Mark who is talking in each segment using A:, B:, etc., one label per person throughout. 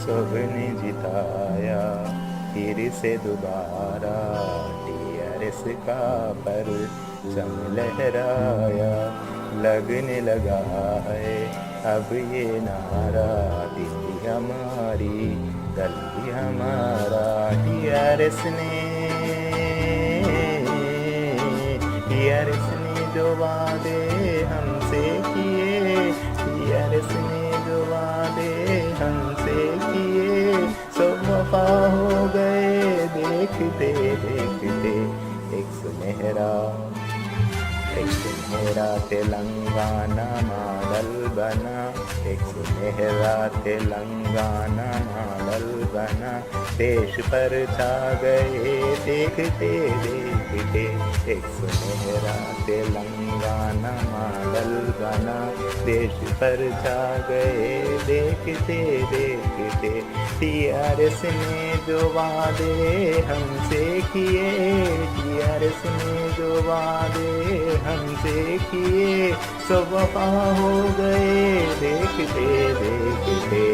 A: सबने जिताया फिर से दोबारा, टीआरएस का परचम लहराया। लगने लगा है अब ये नारा, दिल्ली हमारी दिल्ली हमारा। टीआरएस ने जो वादे हमसे किए, टीआरएस ने जो वादे हमसे किए, सब वफा हो गए देखते देखते। एक सुनहरा तेलंगाना मॉडल बना, एक सुनहरा तेलंगाना मॉडल बना। देश पर छा गए देखते देखते, एक सुनहरा तेलंगाना मॉडल बना। देश पर छा गए देखते देखते। टीआरएस ने जो वादे हमसे किए, टीआरएस ने जो वादे हमसे किए, सब वफा हो गए देखते देखते।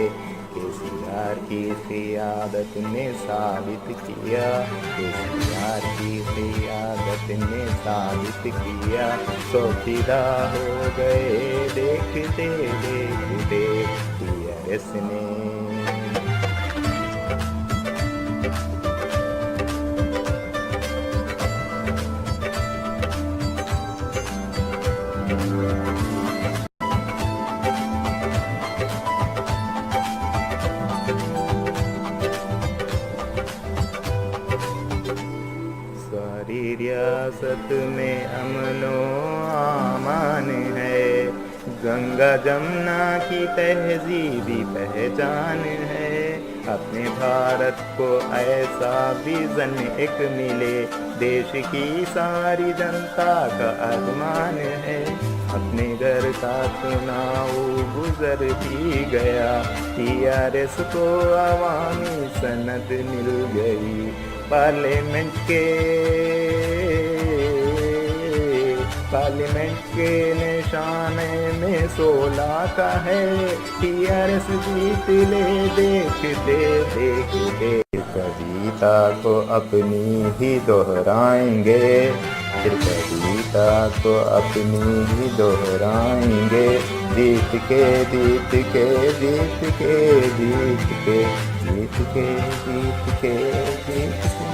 A: केसीआर की क़ियादत ने साबित किया, केसीआर की क़ियादत ने साबित किया, सब फिदा हो गए देखते देखते। टीआरएस ने सारी रियासत में अमनो आमान है, गंगा जमुना की तहजीबी पहचान है। अपने भारत को ऐसा विजन एक मिले, देश की सारी जनता का अरमान है। अपने घर का चुनाव गुजर भी गया, टीआरएस को अवामी सनद मिल गई। पार्लियामेंट के निशाने में 16 का है, टीआरएस जीत ले देखते देखते। कविता को अपनी ही दोहराएंगे, फिर कविता को अपनी ही दोहराएंगे। जीत के जीत के जीत के जीत के जीत के जीत के जीत के।